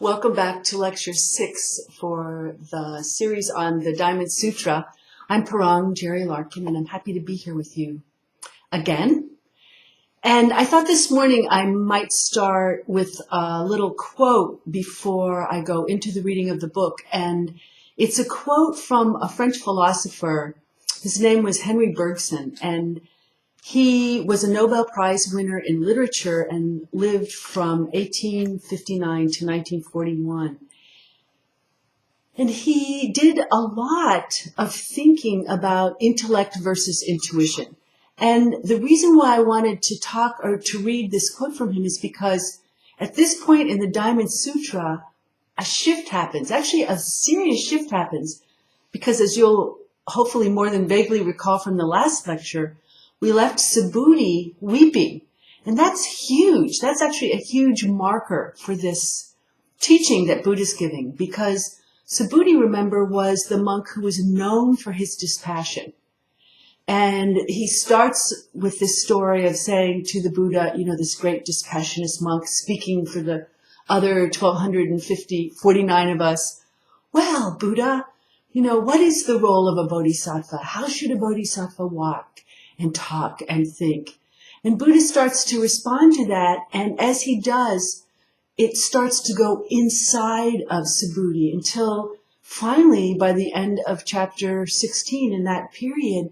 Welcome back to Lecture 6 for the series on the Diamond Sutra. I'm Parang, Geri Larkin, and I'm happy to be here with you again. And I thought this morning I might start with a little quote before I go into the reading of the book. And it's a quote from a French philosopher. His name was Henry Bergson, and he was a Nobel Prize winner in literature and lived from 1859 to 1941. And he did a lot of thinking about intellect versus intuition. And the reason why I wanted to talk or to read this quote from him is because at this point in the Diamond Sutra, a shift happens. Actually, a serious shift happens, because as you'll hopefully more than vaguely recall from the last lecture, we left Subhuti weeping. And that's huge. That's actually a huge marker for this teaching that Buddha's giving, because Subhuti, remember, was the monk who was known for his dispassion. And he starts with this story of saying to the Buddha, you know, this great dispassionist monk speaking for the other 1,249 of us, well, Buddha, you know, what is the role of a bodhisattva? How should a bodhisattva walk and talk and think? And Buddha starts to respond to that, and as he does, it starts to go inside of Subhuti until finally, by the end of chapter 16, in that period,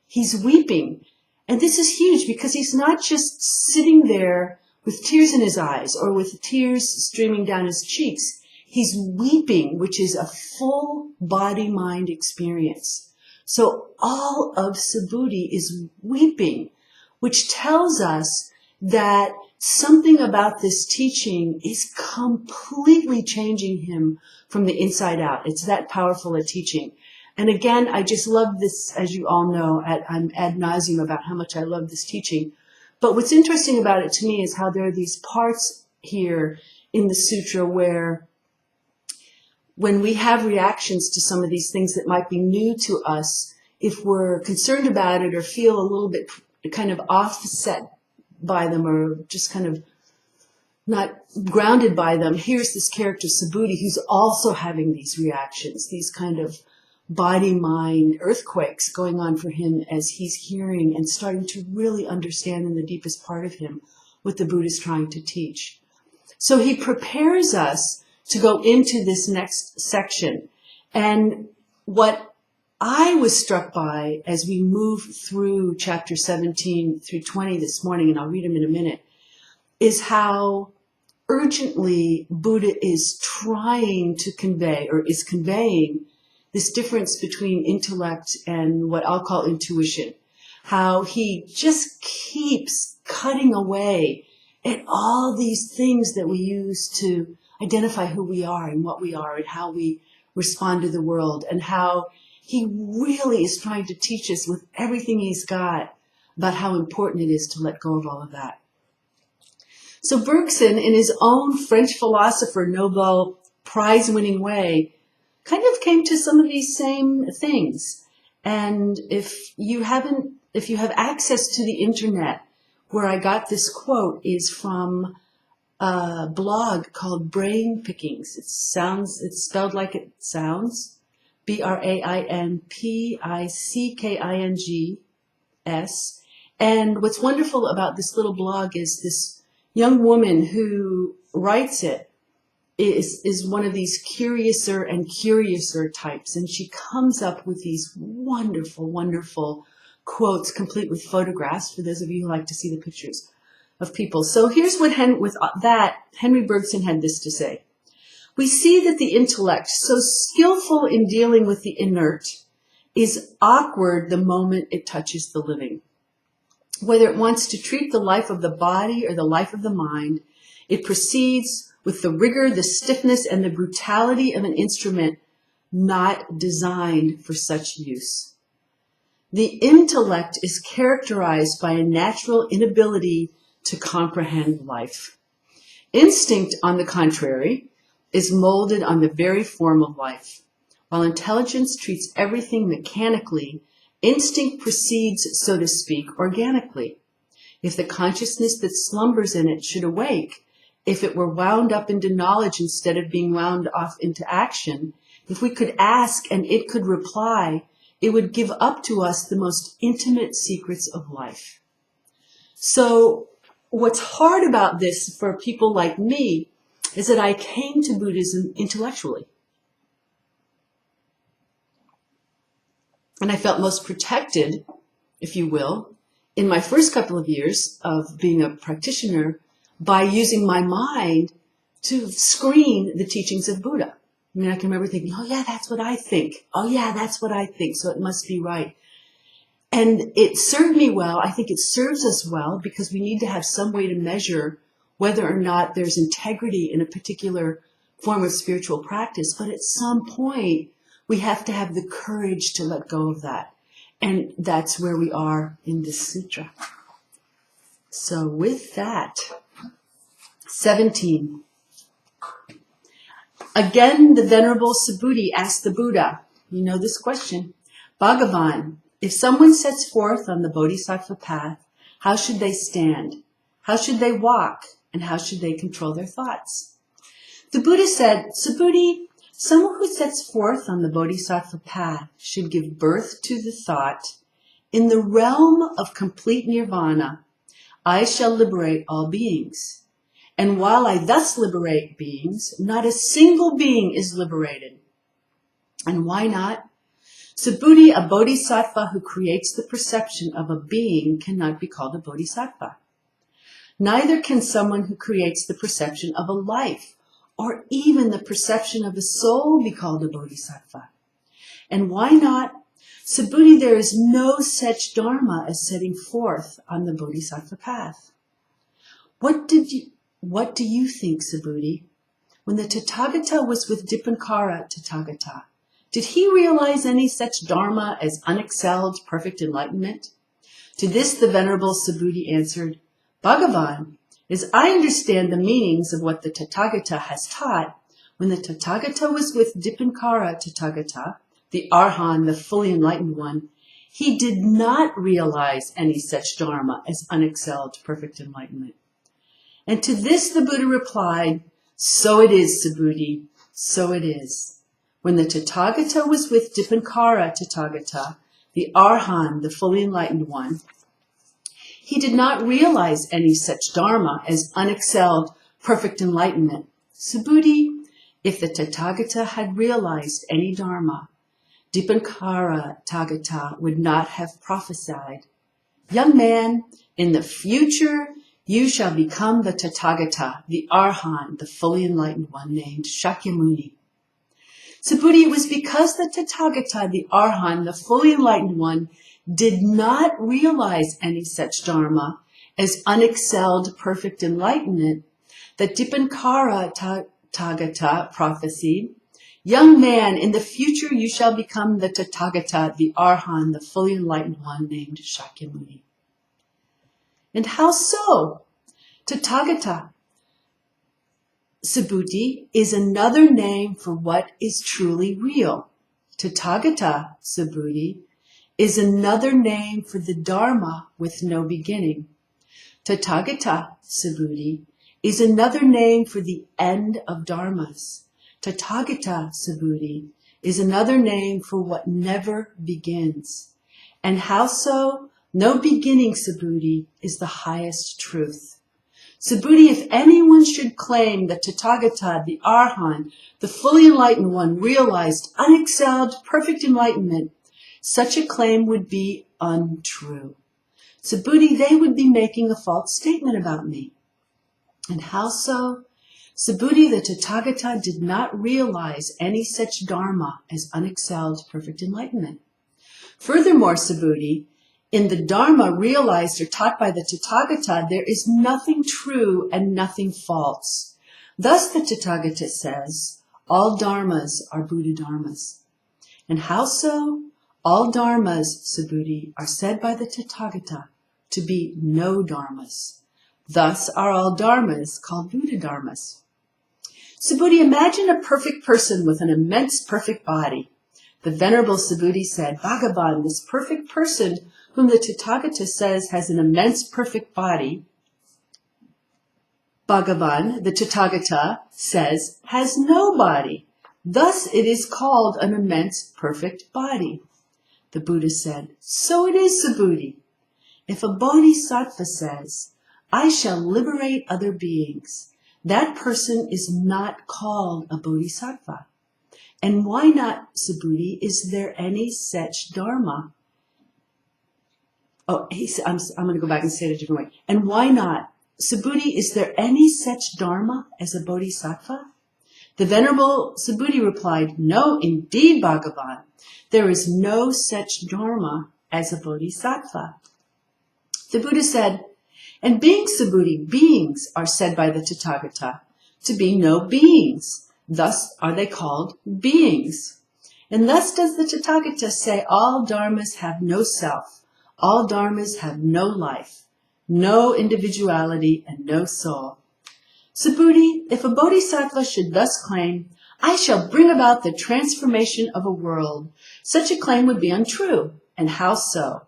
he's weeping. And this is huge, because he's not just sitting there with tears in his eyes or with tears streaming down his cheeks. He's weeping, which is a full body-mind experience. So all of Subhuti is weeping, which tells us that something about this teaching is completely changing him from the inside out. It's that powerful a teaching. And again, I just love this, as you all know, I'm ad nauseum about how much I love this teaching. But what's interesting about it to me is how there are these parts here in the sutra where when we have reactions to some of these things that might be new to us, if we're concerned about it or feel a little bit kind of offset by them or just kind of not grounded by them, here's this character Subhuti who's also having these reactions, these kind of body-mind earthquakes going on for him as he's hearing and starting to really understand in the deepest part of him what the Buddha is trying to teach. So he prepares us to go into this next section. And what I was struck by as we move through chapter 17 through 20 this morning, and I'll read them in a minute, is how urgently Buddha is trying to convey, or is conveying, this difference between intellect and what I'll call intuition. How he just keeps cutting away at all these things that we use to identify who we are and what we are and how we respond to the world, and how he really is trying to teach us with everything he's got about how important it is to let go of all of that. So Bergson, in his own French philosopher Nobel Prize-winning way, kind of came to some of these same things. And if you have access to the internet, where I got this quote is from a blog called Brain Pickings. It's spelled like it sounds, BrainPickings. And what's wonderful about this little blog is this young woman who writes it is one of these curiouser and curiouser types. And she comes up with these wonderful, wonderful quotes, complete with photographs, for those of you who like to see the pictures of people. So here's what Henry Bergson had this to say. We see that the intellect, so skillful in dealing with the inert, is awkward the moment it touches the living. Whether it wants to treat the life of the body or the life of the mind, it proceeds with the rigor, the stiffness, and the brutality of an instrument not designed for such use. The intellect is characterized by a natural inability to comprehend life. Instinct, on the contrary, is molded on the very form of life. While intelligence treats everything mechanically, instinct proceeds, so to speak, organically. If the consciousness that slumbers in it should awake, if it were wound up into knowledge instead of being wound off into action, if we could ask and it could reply, it would give up to us the most intimate secrets of life. So what's hard about this for people like me is that I came to Buddhism intellectually. And I felt most protected, if you will, in my first couple of years of being a practitioner by using my mind to screen the teachings of Buddha. I mean, I can remember thinking, oh yeah, that's what I think. Oh yeah, that's what I think, so it must be right. And it served me well. I think it serves us well because we need to have some way to measure whether or not there's integrity in a particular form of spiritual practice. But at some point, we have to have the courage to let go of that. And that's where we are in this sutra. So with that, 17. Again, the Venerable Subhuti asked the Buddha, you know this question, Bhagavan, if someone sets forth on the Bodhisattva path, how should they stand? How should they walk? And how should they control their thoughts? The Buddha said, Subhuti, someone who sets forth on the Bodhisattva path should give birth to the thought, in the realm of complete nirvana, I shall liberate all beings. And while I thus liberate beings, not a single being is liberated. And why not? Subhuti, a bodhisattva who creates the perception of a being, cannot be called a bodhisattva. Neither can someone who creates the perception of a life, or even the perception of a soul, be called a bodhisattva. And why not? Subhuti, there is no such dharma as setting forth on the bodhisattva path. What do you think, Subhuti? When the Tathagata was with Dipankara Tathagata, did he realize any such dharma as unexcelled perfect enlightenment? To this the Venerable Subhuti answered, Bhagavan, as I understand the meanings of what the Tathagata has taught, when the Tathagata was with Dipankara Tathagata, the Arhan, the fully enlightened one, he did not realize any such dharma as unexcelled perfect enlightenment. And to this the Buddha replied, so it is, Subhuti, so it is. When the Tathagata was with Dipankara Tathagata, the Arhan, the fully enlightened one, he did not realize any such dharma as unexcelled perfect enlightenment. Subhuti, if the Tathagata had realized any dharma, Dipankara Tathagata would not have prophesied, young man, in the future you shall become the Tathagata, the Arhan, the fully enlightened one named Shakyamuni. Subhuti, it was because the Tathagata, the Arhan, the fully enlightened one, did not realize any such dharma as unexcelled perfect enlightenment that Dipankara Tathagata prophesied, young man, in the future you shall become the Tathagata, the Arhan, the fully enlightened one named Shakyamuni. And how so? Tathagata, Subhuti, is another name for what is truly real. Tathagata, Subhuti, is another name for the Dharma with no beginning. Tathagata, Subhuti, is another name for the end of dharmas. Tathagata, Subhuti, is another name for what never begins. And how so? No beginning, Subhuti, is the highest truth. Subhuti, if anyone should claim that Tathagata, the Arhan, the fully enlightened one, realized unexcelled perfect enlightenment, such a claim would be untrue. Subhuti, they would be making a false statement about me. And how so? Subhuti, the Tathagata, did not realize any such dharma as unexcelled perfect enlightenment. Furthermore, Subhuti, in the dharma realized or taught by the Tathagata, there is nothing true and nothing false. Thus the Tathagata says, all dharmas are Buddha dharmas. And how so? All dharmas, Subhuti, are said by the Tathagata to be no dharmas. Thus are all dharmas called Buddha dharmas. Subhuti, imagine a perfect person with an immense perfect body. The Venerable Subhuti said, Bhagavan, this perfect person whom the Tathagata says has an immense perfect body, Bhagavan, the Tathagata, says, has no body. Thus it is called an immense perfect body. The Buddha said, so it is, Subhuti. If a bodhisattva says, I shall liberate other beings, that person is not called a bodhisattva. And why not, Subhuti? Is there any such dharma? Oh, I'm going to go back and say it a different way. And why not? Subhuti, is there any such dharma as a bodhisattva? The Venerable Subhuti replied, no, indeed, Bhagavan. There is no such dharma as a bodhisattva. The Buddha said, and beings, Subhuti, beings are said by the Tathagata to be no beings. Thus are they called beings. And thus does the Tathagata say all dharmas have no self, all dharmas have no life, no individuality, and no soul. Subhuti, if a bodhisattva should thus claim, I shall bring about the transformation of a world, such a claim would be untrue. And how so?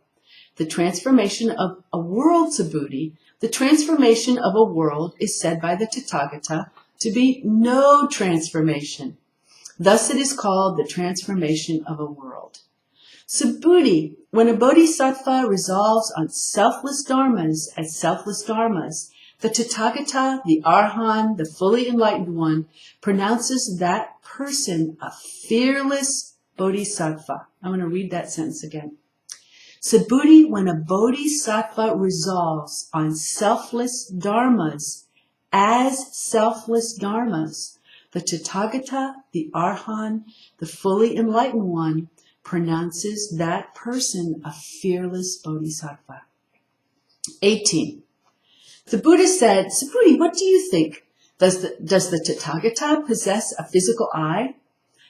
The transformation of a world, Subhuti, the transformation of a world is said by the Tathagata to be no transformation. Thus it is called the transformation of a world. Subhuti, when a bodhisattva resolves on selfless dharmas as selfless dharmas, the Tathagata, the Arhan, the fully enlightened one, pronounces that person a fearless bodhisattva. I want to read that sentence again. Subhuti, when a bodhisattva resolves on selfless dharmas as selfless dharmas, the Tathagata, the Arhan, the fully enlightened one, pronounces that person a fearless bodhisattva. 18. The Buddha said, Subhuti, what do you think? Does the Tathagata possess a physical eye?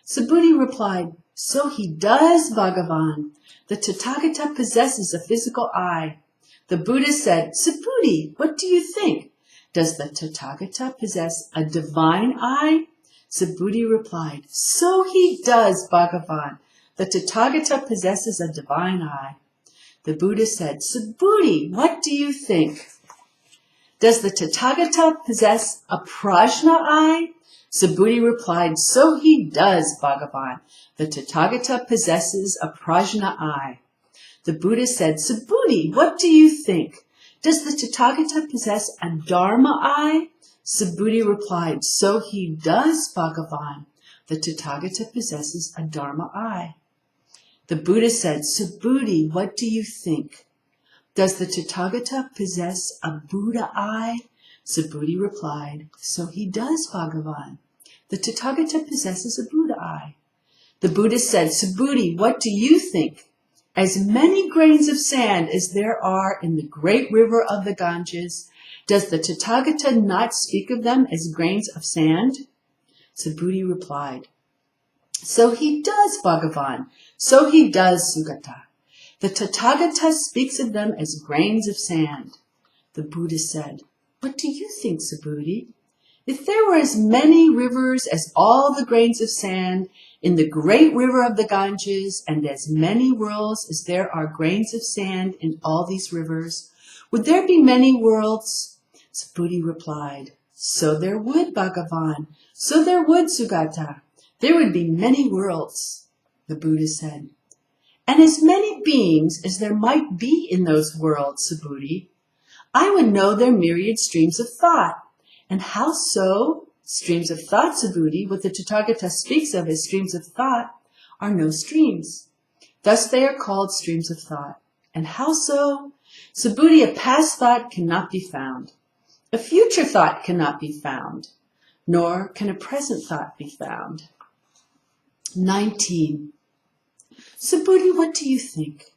Subhuti replied, so he does, Bhagavan. The Tathagata possesses a physical eye. The Buddha said, Subhuti, what do you think? Does the Tathagata possess a divine eye? Subhuti replied, so he does, Bhagavan. The Tathagata possesses a divine eye. The Buddha said, Subhuti, what do you think? Does the Tathagata possess a prajna eye? Subhuti replied, so he does, Bhagavan. The Tathagata possesses a prajna eye. The Buddha said, Subhuti, what do you think? Does the Tathagata possess a dharma eye? Subhuti replied, so he does, Bhagavan. The Tathagata possesses a dharma eye. The Buddha said, Subhuti, what do you think? Does the Tathagata possess a Buddha eye? Subhuti replied, so he does, Bhagavan. The Tathagata possesses a Buddha eye. The Buddha said, Subhuti, what do you think? As many grains of sand as there are in the great river of the Ganges, does the Tathagata not speak of them as grains of sand? Subhuti replied, so he does, Bhagavan. So he does, Sugata. The Tathagata speaks of them as grains of sand. The Buddha said, what do you think, Subhuti? If there were as many rivers as all the grains of sand in the great river of the Ganges, and as many worlds as there are grains of sand in all these rivers, would there be many worlds? Subhuti replied, so there would, Bhagavan. So there would, Sugata. There would be many worlds. The Buddha said, and as many beings as there might be in those worlds, Subhuti, I would know their myriad streams of thought. And how so? Streams of thought, Subhuti, what the Tathagata speaks of as streams of thought, are no streams. Thus they are called streams of thought. And how so? Subhuti, a past thought cannot be found. A future thought cannot be found. Nor can a present thought be found. 19. Subhuti, what do you think?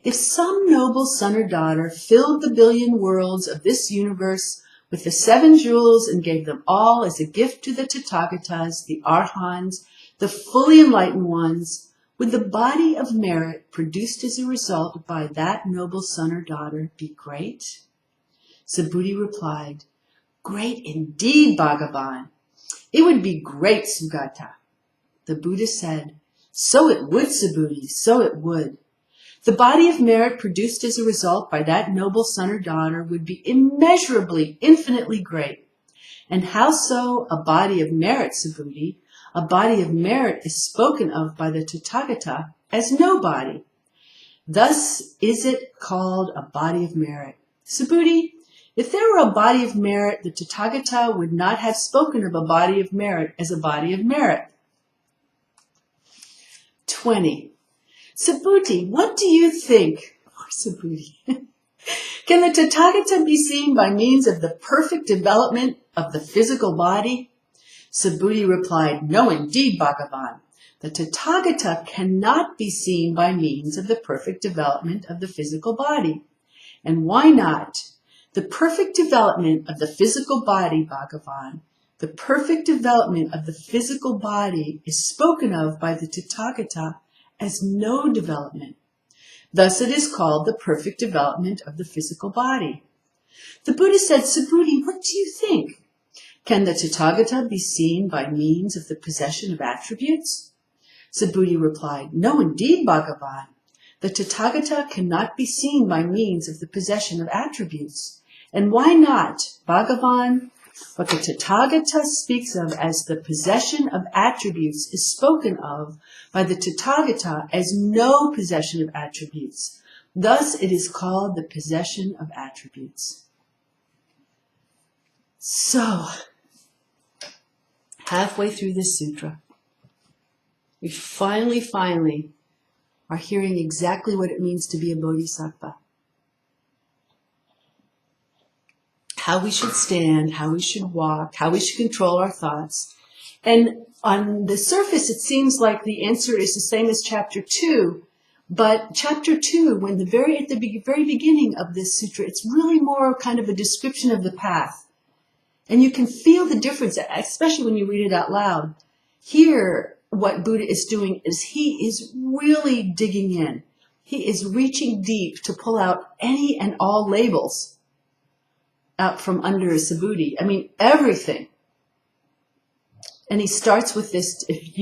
If some noble son or daughter filled the billion worlds of this universe with the 7 jewels and gave them all as a gift to the Tathagatas, the Arhans, the fully enlightened ones, would the body of merit produced as a result by that noble son or daughter be great? Subhuti replied, great indeed, Bhagavan. It would be great, Sugata. The Buddha said, so it would, Subhuti, so it would. The body of merit produced as a result by that noble son or daughter would be immeasurably, infinitely great. And how so? A body of merit, Subhuti. A body of merit is spoken of by the Tathagata as no body. Thus is it called a body of merit. Subhuti, if there were a body of merit, the Tathagata would not have spoken of a body of merit as a body of merit. 20. Subhuti, what do you think? Poor Subhuti. Can the Tathagata be seen by means of the perfect development of the physical body? Subhuti replied, no, indeed, Bhagavan. The Tathagata cannot be seen by means of the perfect development of the physical body. And why not? The perfect development of the physical body, Bhagavan, the perfect development of the physical body is spoken of by the Tathagata as no development. Thus it is called the perfect development of the physical body. The Buddha said, Subhuti, what do you think? Can the Tathagata be seen by means of the possession of attributes? Subhuti replied, no, indeed, Bhagavan. The Tathagata cannot be seen by means of the possession of attributes. And why not? Bhagavan, what the Tathagata speaks of as the possession of attributes is spoken of by the Tathagata as no possession of attributes. Thus it is called the possession of attributes. So, halfway through this sutra, we finally are hearing exactly what it means to be a bodhisattva. How we should stand, how we should walk, how we should control our thoughts. And on the surface, it seems like the answer is the same as chapter 2. But chapter 2, when at the very beginning of this sutra, it's really more kind of a description of the path. And you can feel the difference, especially when you read it out loud. Here, what Buddha is doing is he is really digging in. He is reaching deep to pull out any and all labels out from under Subhuti. I mean, everything. And he starts with this, if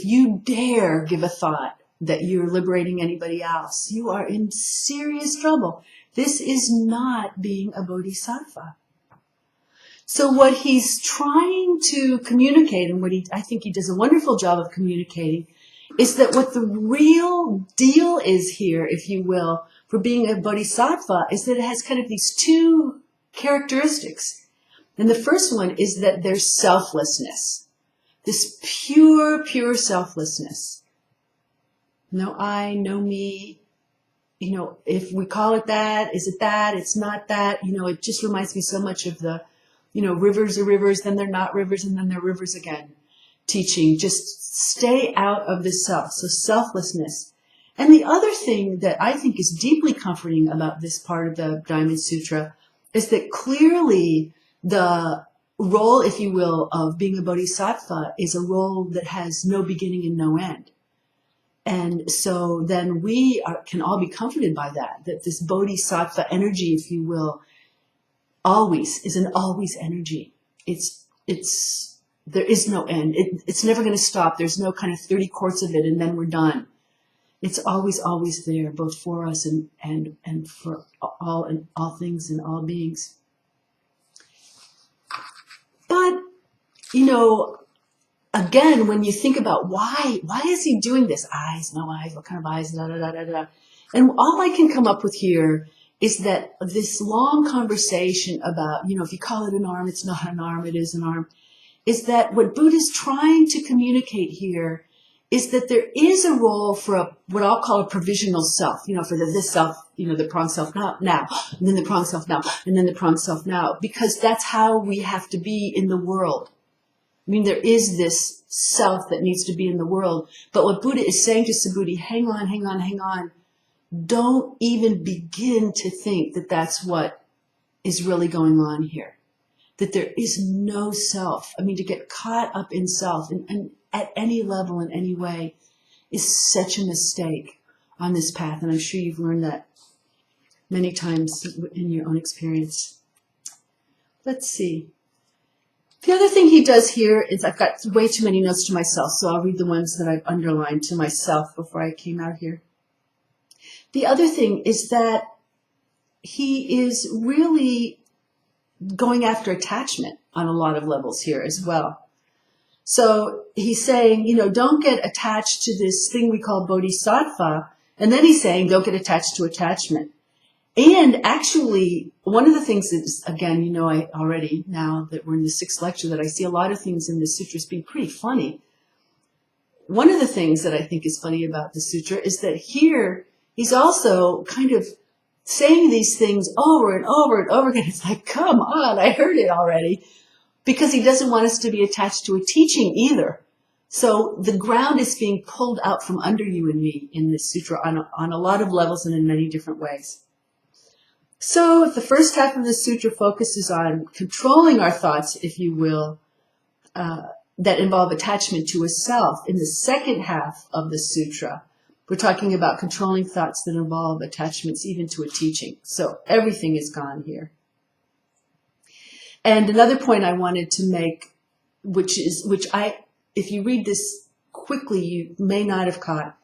you dare give a thought that you're liberating anybody else, you are in serious trouble. This is not being a bodhisattva. So what he's trying to communicate, and I think he does a wonderful job of communicating, is that what the real deal is here, if you will, for being a bodhisattva, is that it has kind of these two characteristics. And the first one is that there's selflessness. This pure selflessness. No I, no me. You know, if we call it that, is it that? It's not that. You know, it just reminds me so much of the, you know, rivers are rivers, then they're not rivers, and then they're rivers again. Teaching, just stay out of the self. So selflessness. And the other thing that I think is deeply comforting about this part of the Diamond Sutra is that clearly the role, if you will, of being a bodhisattva is a role that has no beginning and no end. And so then can all be comforted by that this bodhisattva energy, if you will, always is an always energy. There is no end. It's never going to stop. There's no kind of 30 quarts of it and then we're done. It's always there, both for us and for all things and all beings. But, you know, again, when you think about why is he doing this? Eyes, no eyes, what kind of eyes, da, da, da, da, da. And all I can come up with here is that this long conversation about, you know, if you call it an arm, it's not an arm, it is an arm, is that what Buddha's trying to communicate here is that there is a role for what I'll call a provisional self, you know, for this self, you know, the prong self now, and then the prong self now, and then the prong self now, because that's how we have to be in the world. I mean, there is this self that needs to be in the world. But what Buddha is saying to Subhuti, hang on. Don't even begin to think that that's what is really going on here. That there is no self. I mean, to get caught up in self and at any level in any way is such a mistake on this path. And I'm sure you've learned that many times in your own experience. Let's see. The other thing he does here is I've got way too many notes to myself, so I'll read the ones that I've underlined to myself before I came out here. The other thing is that he is really going after attachment on a lot of levels here as well. So he's saying, don't get attached to this thing we call bodhisattva. And then he's saying, don't get attached to attachment. And actually, one of the things is, again, I already, now that we're in the 6th lecture, that I see a lot of things in the sutras being pretty funny. One of the things that I think is funny about the sutra is that here he's also kind of saying these things over and over and over again. It's like, come on, I heard it already. Because he doesn't want us to be attached to a teaching either. So the ground is being pulled out from under you and me in this sutra on a lot of levels and in many different ways. So the first half of the sutra focuses on controlling our thoughts, if you will, that involve attachment to a self. In the second half of the sutra, we're talking about controlling thoughts that involve attachments even to a teaching. So everything is gone here. And another point I wanted to make, if you read this quickly, you may not have caught,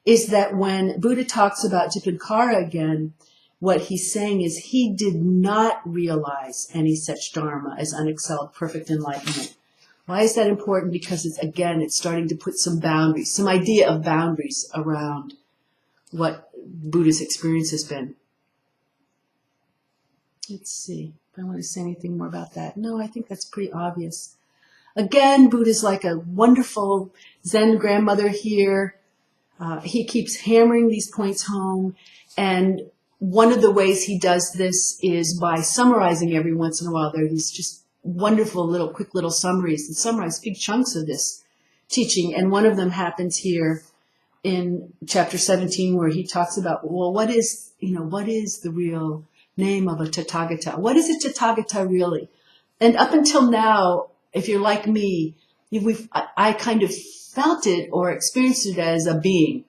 is that when Buddha talks about Dipankara again, what he's saying is he did not realize any such dharma as unexcelled perfect enlightenment. Why is that important? Because it's starting to put some boundaries, some idea of boundaries around what Buddha's experience has been. Let's see if I want to say anything more about that. No, I think that's pretty obvious. Again, Buddha's like a wonderful Zen grandmother here. He keeps hammering these points home. And one of the ways he does this is by summarizing every once in a while. There are these just wonderful quick little summaries that summarize big chunks of this teaching. And one of them happens here in chapter 17, where he talks about, well, what is the real name of a Tathagata? What is a Tathagata really? And up until now, if you're like me, I kind of felt it or experienced it as a being,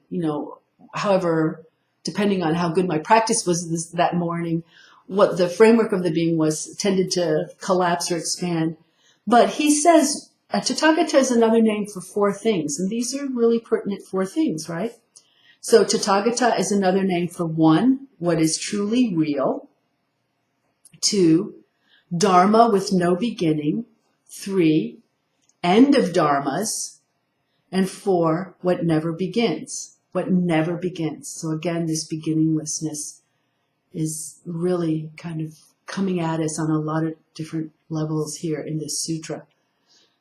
however, depending on how good my practice was that morning, what the framework of the being was tended to collapse or expand. But he says a Tathagata is another name for 4 things, and these are really pertinent 4 things, right? So Tathagata is another name for 1, what is truly real; 2, Dharma with no beginning; 3, end of dharmas; and 4, what never begins. What never begins. So again, this beginninglessness is really kind of coming at us on a lot of different levels here in this sutra.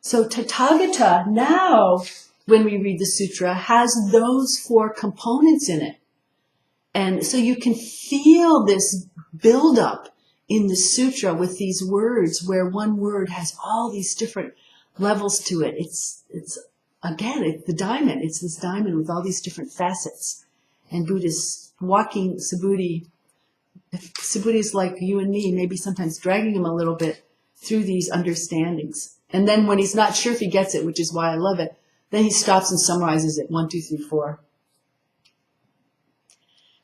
So Tathagata now, when we read the sutra, has those 4 components in it. And so you can feel this buildup in the sutra with these words, where one word has all these different levels to it. It's the diamond. It's this diamond with all these different facets. And Buddha's walking Subhuti. If Subhuti is like you and me, maybe sometimes dragging him a little bit through these understandings. And then when he's not sure if he gets it, which is why I love it, then he stops and summarizes it, 1, 2, 3, 4.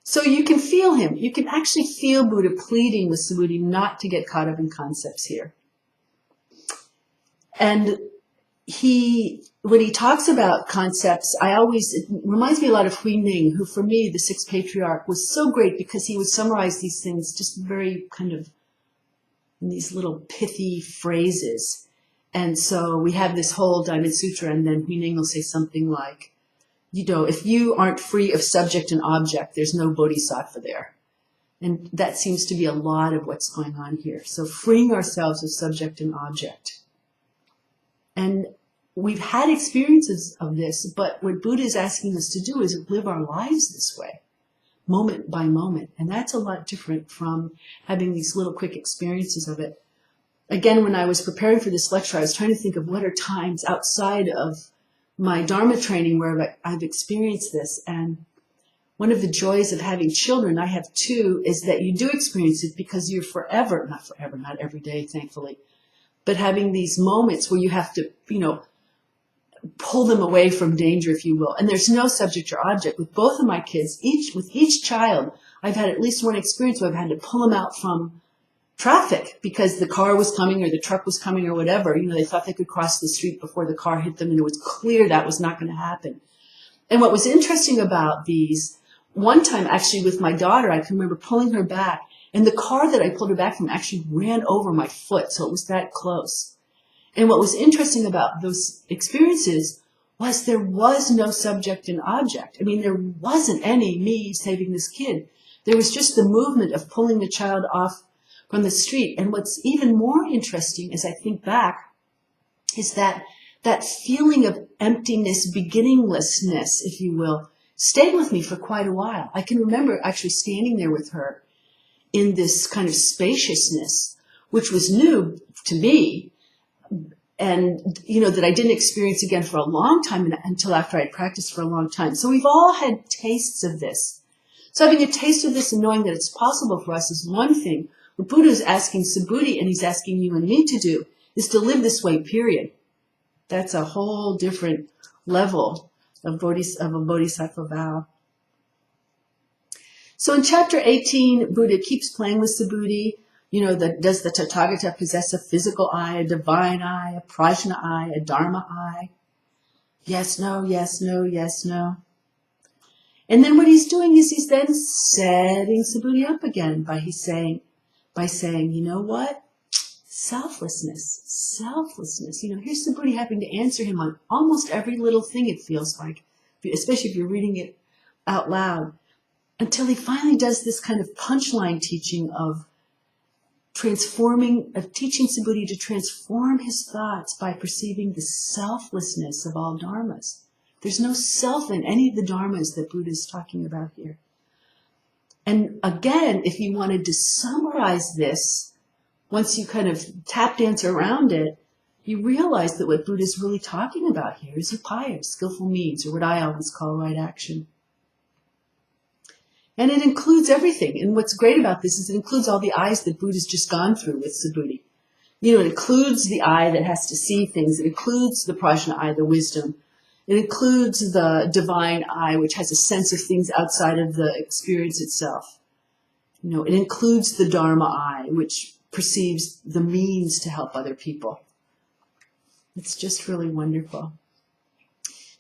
So you can feel him. You can actually feel Buddha pleading with Subhuti not to get caught up in concepts here. And when he talks about concepts, it reminds me a lot of Hui Ning, who for me, the 6th patriarch, was so great because he would summarize these things just very kind of in these little pithy phrases. And so we have this whole Diamond Sutra, and then Hui Ning will say something like, if you aren't free of subject and object, there's no bodhisattva there. And that seems to be a lot of what's going on here. So freeing ourselves of subject and object. And we've had experiences of this, but what Buddha is asking us to do is live our lives this way, moment by moment. And that's a lot different from having these little quick experiences of it. Again, when I was preparing for this lecture, I was trying to think of what are times outside of my Dharma training where I've experienced this. And one of the joys of having children, I have 2, is that you do experience it because you're not every day, thankfully, but having these moments where you have to, pull them away from danger, if you will. And there's no subject or object. With both of my kids, with each child, I've had at least one experience where I've had to pull them out from traffic because the car was coming or the truck was coming or whatever. They thought they could cross the street before the car hit them, and it was clear that was not going to happen. And what was interesting about these, one time actually with my daughter, I can remember pulling her back, And the car that I pulled her back from actually ran over my foot, so it was that close. And what was interesting about those experiences was there was no subject and object. I mean, there wasn't any me saving this kid. There was just the movement of pulling the child off from the street. And what's even more interesting as I think back is that feeling of emptiness, beginninglessness, if you will, stayed with me for quite a while. I can remember actually standing there with her in this kind of spaciousness, which was new to me, and, that I didn't experience again for a long time until after I had practiced for a long time. So we've all had tastes of this. So having a taste of this and knowing that it's possible for us is one thing. What Buddha is asking Subhuti, and he's asking you and me to do, is to live this way, period. That's a whole different level of a bodhisattva vow. So in chapter 18, Buddha keeps playing with Subhuti. Does the Tathagata possess a physical eye, a divine eye, a prajna eye, a dharma eye? Yes, no, yes, no, yes, no. And then what he's doing is he's then setting Subhuti up again by saying, you know what? Selflessness. Here's Subhuti having to answer him on almost every little thing, it feels like, especially if you're reading it out loud, until he finally does this kind of punchline teaching of teaching Subhuti to transform his thoughts by perceiving the selflessness of all dharmas. There's no self in any of the dharmas that Buddha is talking about here. And again, if you wanted to summarize this, once you kind of tap dance around it, you realize that what Buddha is really talking about here is upaya, skillful means, or what I always call right action. And it includes everything. And what's great about this is it includes all the eyes that Buddha's just gone through with Subhuti. It includes the eye that has to see things. It includes the prajna eye, the wisdom. It includes the divine eye, which has a sense of things outside of the experience itself. It includes the dharma eye, which perceives the means to help other people. It's just really wonderful.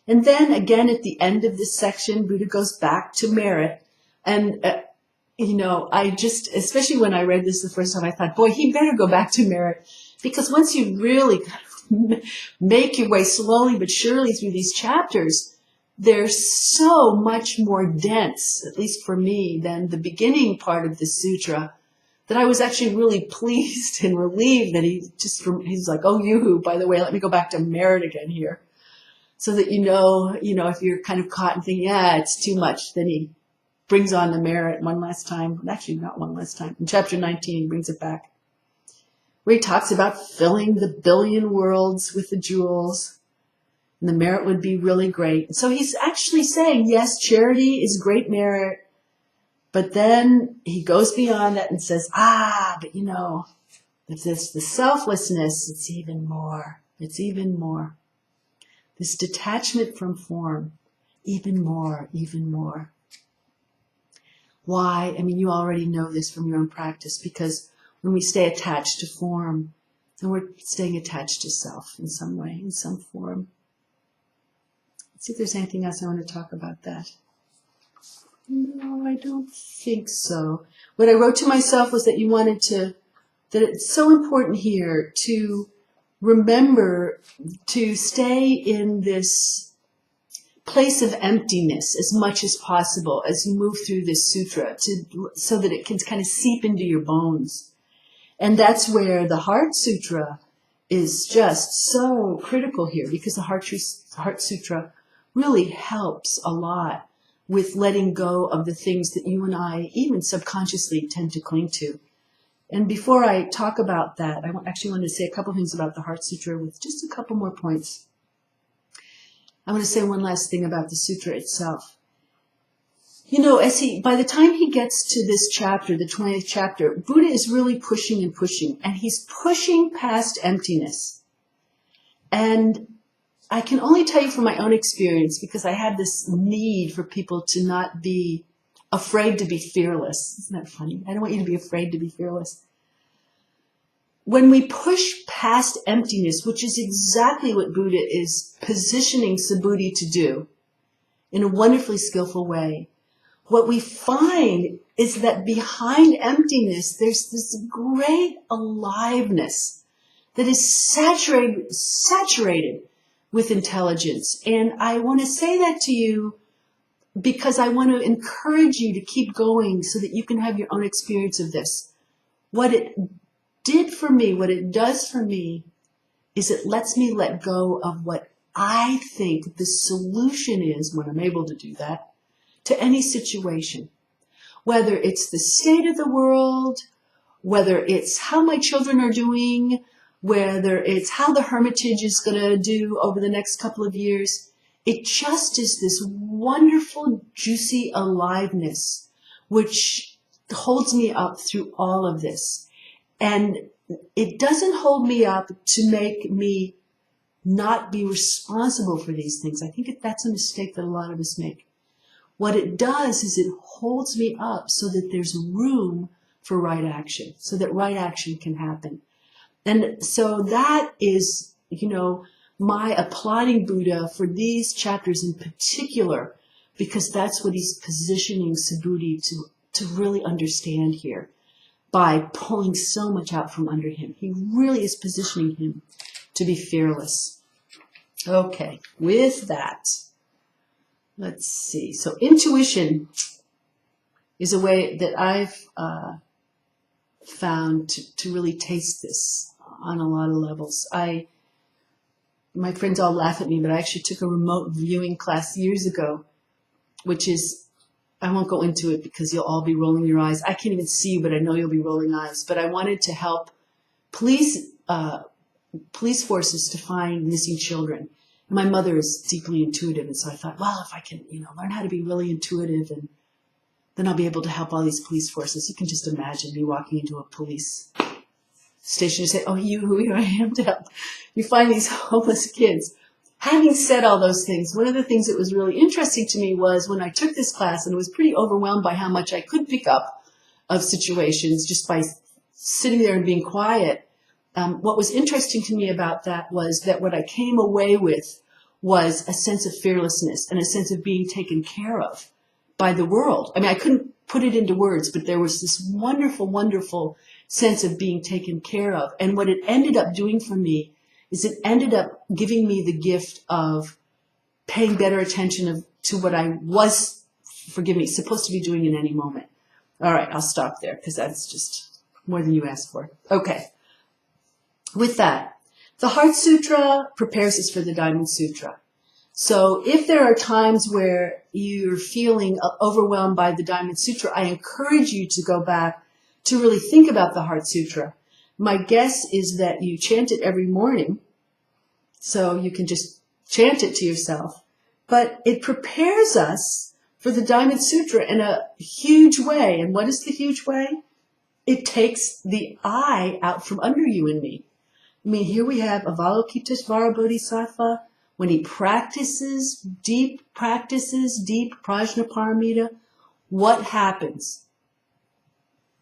And then again, at the end of this section, Buddha goes back to merit. And, especially when I read this the first time, I thought, boy, he better go back to merit. Because once you really kind of make your way slowly but surely through these chapters, they're so much more dense, at least for me, than the beginning part of the sutra, that I was actually really pleased and relieved that he's like, oh, by the way, let me go back to merit again here. So that if you're kind of caught and thinking, yeah, it's too much, then he brings on the merit one last time. Actually, not one last time. In chapter 19, he brings it back, where he talks about filling the billion worlds with the jewels, and the merit would be really great. And so he's actually saying, yes, charity is great merit, but then he goes beyond that and says, but if it's the selflessness, it's even more. It's even more. This detachment from form, even more, even more. Why? I mean, you already know this from your own practice, because when we stay attached to form, then we're staying attached to self in some way, in some form. Let's see if there's anything else I want to talk about that. No, I don't think so. What I wrote to myself was that that it's so important here to remember to stay in this place of emptiness as much as possible as you move through this sutra, so that it can kind of seep into your bones. And that's where the Heart Sutra is just so critical here, because the Heart Sutra really helps a lot with letting go of the things that you and I even subconsciously tend to cling to. And before I talk about that, I actually want to say a couple things about the Heart Sutra with just a couple more points. I want to say one last thing about the sutra itself. By the time he gets to this chapter, the 20th chapter, Buddha is really pushing and pushing, and he's pushing past emptiness. And I can only tell you from my own experience, because I had this need for people to not be afraid to be fearless. Isn't that funny? I don't want you to be afraid to be fearless. When we push past emptiness, which is exactly what Buddha is positioning Subhuti to do in a wonderfully skillful way, what we find is that behind emptiness, there's this great aliveness that is saturated with intelligence. And I want to say that to you because I want to encourage you to keep going so that you can have your own experience of this. What it did for me, what it does for me, is it lets me let go of what I think the solution is when I'm able to do that to any situation. Whether it's the state of the world, whether it's how my children are doing, whether it's how the Hermitage is going to do over the next couple of years, it just is this wonderful, juicy aliveness which holds me up through all of this. And it doesn't hold me up to make me not be responsible for these things. I think that's a mistake that a lot of us make. What it does is it holds me up so that there's room for right action, so that right action can happen. And so that is, my applauding Buddha for these chapters in particular, because that's what he's positioning Subhuti to really understand here by pulling so much out from under him. He really is positioning him to be fearless. Okay, with that, let's see. So intuition is a way that I've found to really taste this on a lot of levels. My friends all laugh at me, but I actually took a remote viewing class years ago, which is, I won't go into it because you'll all be rolling your eyes. I can't even see you, but I know you'll be rolling eyes. But I wanted to help police forces to find missing children. My mother is deeply intuitive, and so I thought, well, if I can, learn how to be really intuitive, and then I'll be able to help all these police forces. You can just imagine me walking into a police station and say, oh, here I am to help. You find these homeless kids. Having said all those things, one of the things that was really interesting to me was when I took this class, and I was pretty overwhelmed by how much I could pick up of situations just by sitting there and being quiet. What was interesting to me about that was that what I came away with was a sense of fearlessness and a sense of being taken care of by the world. I mean, I couldn't put it into words, but there was this wonderful, wonderful sense of being taken care of. And what it ended up doing for me is it ended up giving me the gift of paying better attention to what I was, forgive me, supposed to be doing in any moment. All right, I'll stop there because that's just more than you asked for. Okay. With that, the Heart Sutra prepares us for the Diamond Sutra. So if there are times where you're feeling overwhelmed by the Diamond Sutra, I encourage you to go back to really think about the Heart Sutra. My guess is that you chant it every morning, so you can just chant it to yourself. But it prepares us for the Diamond Sutra in a huge way. And what is the huge way? It takes the I out from under you and me. I mean, here we have Avalokiteshvara Bodhisattva. When he practices deep Prajnaparamita, what happens?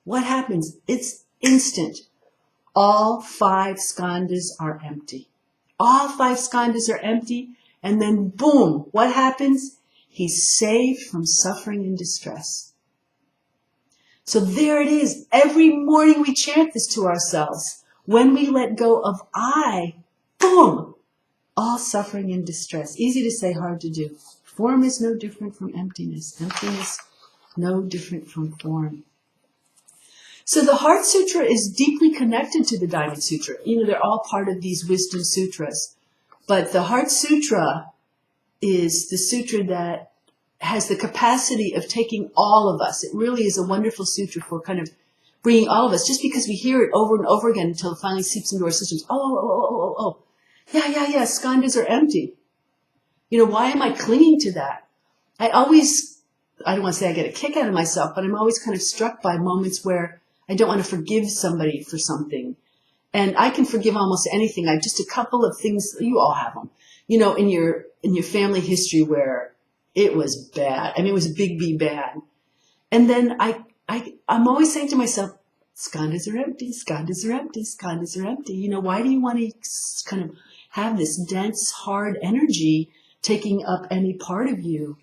What happens? It's instant. All 5 skandhas are empty. All 5 skandhas are empty, and then boom, what happens? He's saved from suffering and distress. So there it is. Every morning we chant this to ourselves. When we let go of I, boom, all suffering and distress. Easy to say, hard to do. Form is no different from emptiness. Emptiness, no different from form. So the Heart Sutra is deeply connected to the Diamond Sutra. They're all part of these wisdom sutras. But the Heart Sutra is the sutra that has the capacity of taking all of us. It really is a wonderful sutra for kind of bringing all of us, just because we hear it over and over again until it finally seeps into our systems. Oh. Yeah, skandhas are empty. Why am I clinging to that? I don't want to say I get a kick out of myself, but I'm always kind of struck by moments where I don't want to forgive somebody for something. And I can forgive almost anything. I just a couple of things, you all have them, in your family history where it was bad. I mean, it was a big B bad. And then I'm always saying to myself, skandhas are empty, skandhas are empty, skandhas are empty. Why do you want to kind of have this dense, hard energy taking up any part of you?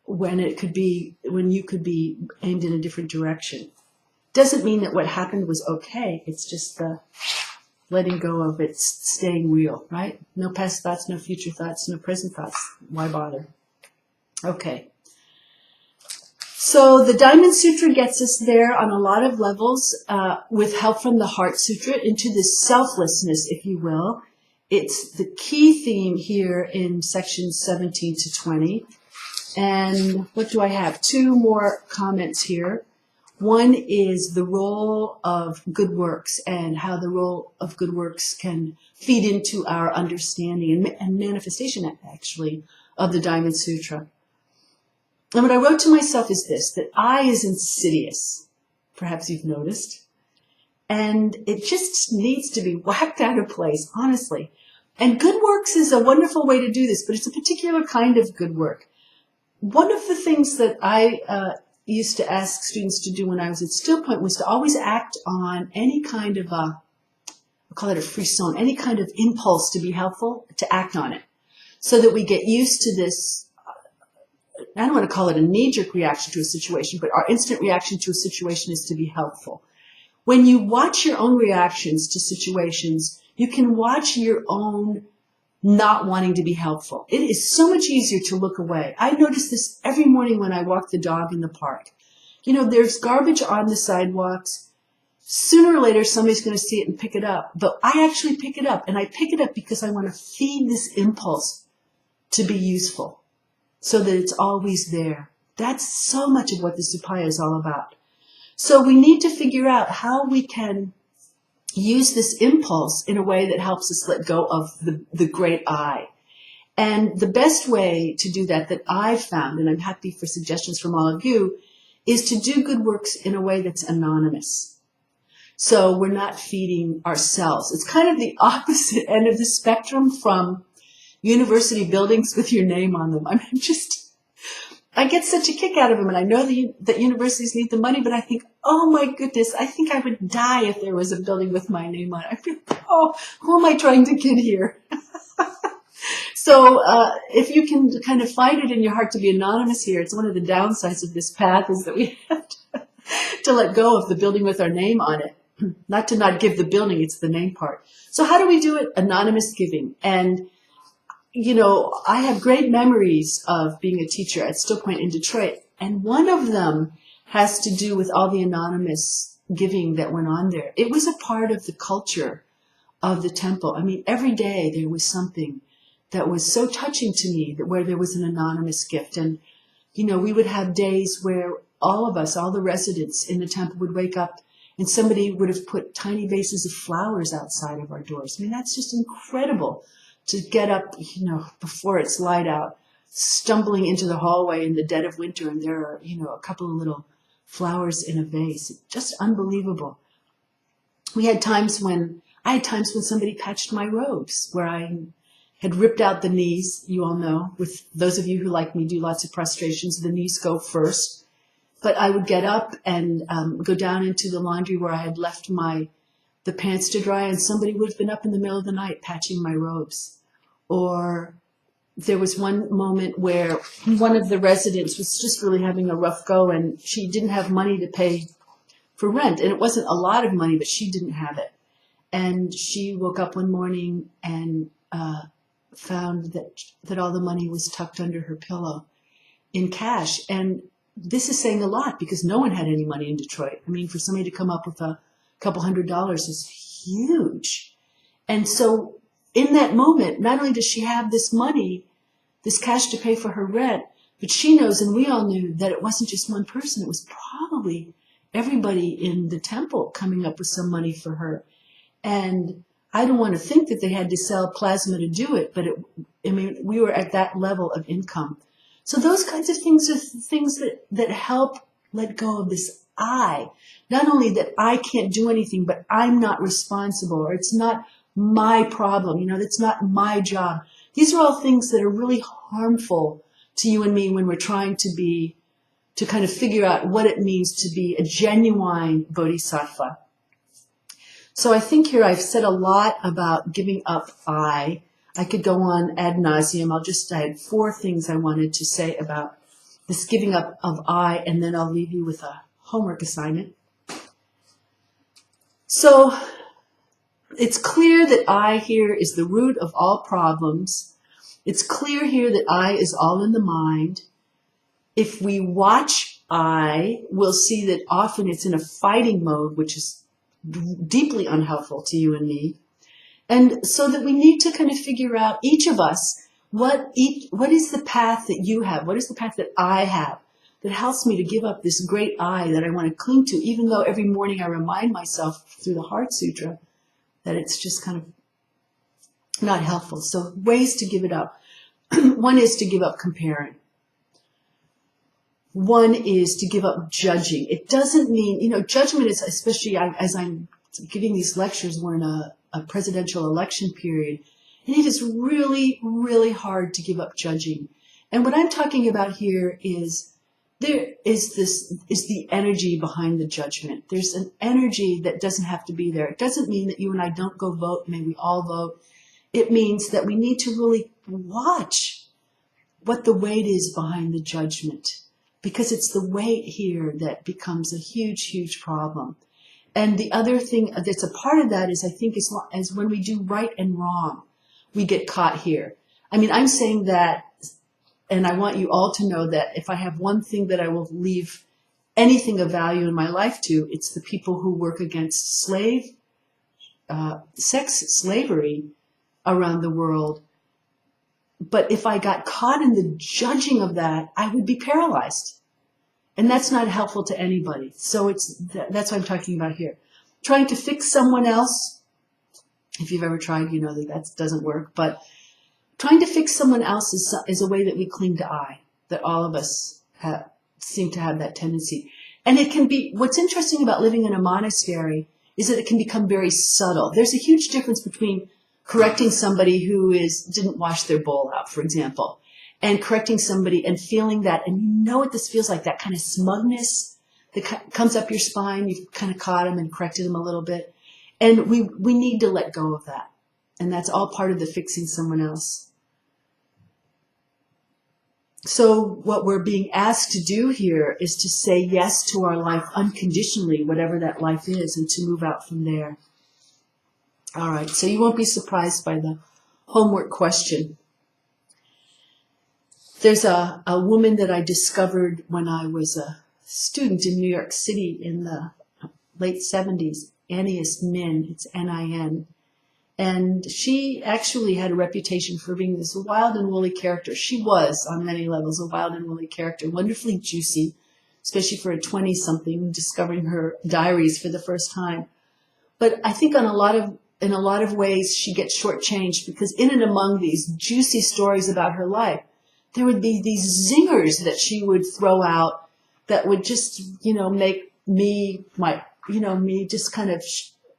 when you could be aimed in a different direction. Doesn't mean that what happened was okay. It's just the letting go of it, staying real, right? No past thoughts, no future thoughts, no present thoughts. Why bother? Okay. So the Diamond Sutra gets us there on a lot of levels with help from the Heart Sutra into this selflessness, if you will. It's the key theme here in sections 17 to 20. And what do I have? Two more comments here. One is the role of good works and how the role of good works can feed into our understanding and manifestation, actually, of the Diamond Sutra. And what I wrote to myself is this, that I is insidious. Perhaps you've noticed. And it just needs to be whacked out of place, honestly. And good works is a wonderful way to do this, but it's a particular kind of good work. One of the things that I used to ask students to do when I was at Still Point was to always act on any kind of I'll call it a frisson, any kind of impulse to be helpful, to act on it, so that we get used to this. I don't want to call it a knee-jerk reaction to a situation, but our instant reaction to a situation is to be helpful. When you watch your own reactions to situations, you can watch your own not wanting to be helpful. It is so much easier to look away. I notice this every morning when I walk the dog in the park. You know, there's garbage on the sidewalks. Sooner or later, somebody's going to see it and pick it up. But I actually pick it up, and I pick it up because I want to feed this impulse to be useful so that it's always there. That's so much of what the Supaya is all about. So we need to figure out how we can use this impulse in a way that helps us let go of the great I. And the best way to do that I've found, and I'm happy for suggestions from all of you, is to do good works in a way that's anonymous. So we're not feeding ourselves. It's kind of the opposite end of the spectrum from university buildings with your name on them. I get such a kick out of them, and I know that universities need the money, but I think, oh my goodness, I think I would die if there was a building with my name on it. I feel, oh, who am I trying to get here? So if you can kind of find it in your heart to be anonymous here, it's one of the downsides of this path is that we have to let go of the building with our name on it. Not to not give the building, it's the name part. So how do we do it? Anonymous giving. And you know, I have great memories of being a teacher at Still Point in Detroit, and one of them has to do with all the anonymous giving that went on there. It was a part of the culture of the temple. I mean, every day there was something that was so touching to me, that where there was an anonymous gift. And, you know, we would have days where all of us, all the residents in the temple would wake up and somebody would have put tiny vases of flowers outside of our doors. I mean, that's just incredible. To get up, you know, before it's light out, stumbling into the hallway in the dead of winter, and there are, you know, a couple of little flowers in a vase. Just unbelievable. I had times when somebody patched my robes, where I had ripped out the knees. You all know, with those of you who like me do lots of prostrations, the knees go first. But I would get up and go down into the laundry where I had left the pants to dry, and somebody would have been up in the middle of the night patching my robes. Or there was one moment where one of the residents was just really having a rough go, and she didn't have money to pay for rent. And it wasn't a lot of money, but she didn't have it. And she woke up one morning and found that all the money was tucked under her pillow in cash. And this is saying a lot, because no one had any money in Detroit. I mean, for somebody to come up with a couple $100 is huge. And so in that moment, not only does she have this money, this cash to pay for her rent, but she knows, and we all knew, that it wasn't just one person. It was probably everybody in the temple coming up with some money for her. And I don't want to think that they had to sell plasma to do it, but we were at that level of income. So those kinds of things are things that help let go of this I. Not only that I can't do anything, but I'm not responsible, or it's not my problem, you know, that's not my job. These are all things that are really harmful to you and me when we're trying to kind of figure out what it means to be a genuine bodhisattva. So I think here I've said a lot about giving up I could go on ad nauseum. I had 4 things I wanted to say about this giving up of I, and then I'll leave you with a homework assignment. So it's clear that I here is the root of all problems. It's clear here that I is all in the mind. If we watch I, we'll see that often it's in a fighting mode, which is deeply unhelpful to you and me. And so that we need to kind of figure out, each of us, what is the path that you have? What is the path that I have that helps me to give up this great I that I want to cling to, even though every morning I remind myself through the Heart Sutra that it's just kind of not helpful. So ways to give it up. One is to give up comparing. One is to give up judging. It doesn't mean, judgment is, especially as I'm giving these lectures, we're in a presidential election period, and it is really, really hard to give up judging. And what I'm talking about here is the energy behind the judgment. There's an energy that doesn't have to be there. It doesn't mean that you and I don't go vote, may we all vote. It means that we need to really watch what the weight is behind the judgment, because it's the weight here that becomes a huge, huge problem. And the other thing that's a part of that is, I think, as when we do right and wrong, we get caught here. I mean, I'm saying that, and I want you all to know that if I have one thing that I will leave anything of value in my life to, it's the people who work against sex slavery around the world. But if I got caught in the judging of that, I would be paralyzed. And that's not helpful to anybody. So that's what I'm talking about here. Trying to fix someone else. If you've ever tried, you know that doesn't work. But trying to fix someone else is a way that we cling to I, that all of us seem to have that tendency. And it can be, what's interesting about living in a monastery is that it can become very subtle. There's a huge difference between correcting somebody who didn't wash their bowl out, for example, and correcting somebody and feeling that, and you know what this feels like, that kind of smugness that comes up your spine. You've kind of caught them and corrected them a little bit. And we need to let go of that. And that's all part of the fixing someone else. So what we're being asked to do here is to say yes to our life unconditionally, whatever that life is, and to move out from there. All right, so you won't be surprised by the homework question. There's a woman that I discovered when I was a student in New York City in the late 70s, Annius Nin, it's N-I-N. And she actually had a reputation for being this wild and woolly character. She was, on many levels, a wild and woolly character, wonderfully juicy, especially for a 20-something discovering her diaries for the first time. But I think in a lot of ways she gets shortchanged, because in and among these juicy stories about her life, there would be these zingers that she would throw out that would just, make me just kind of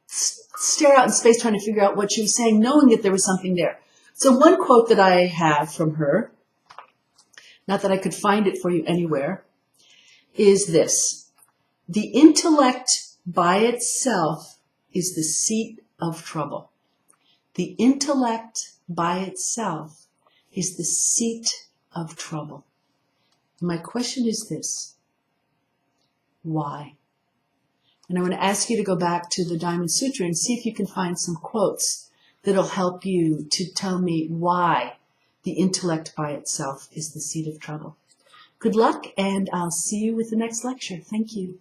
stare out in space trying to figure out what she was saying, knowing that there was something there. So one quote that I have from her, not that I could find it for you anywhere, is this: "The intellect by itself is the seat of trouble." The intellect by itself is the seat of trouble. My question is this: why? And I want to ask you to go back to the Diamond Sutra and see if you can find some quotes that'll help you to tell me why the intellect by itself is the seat of trouble. Good luck, and I'll see you with the next lecture. Thank you.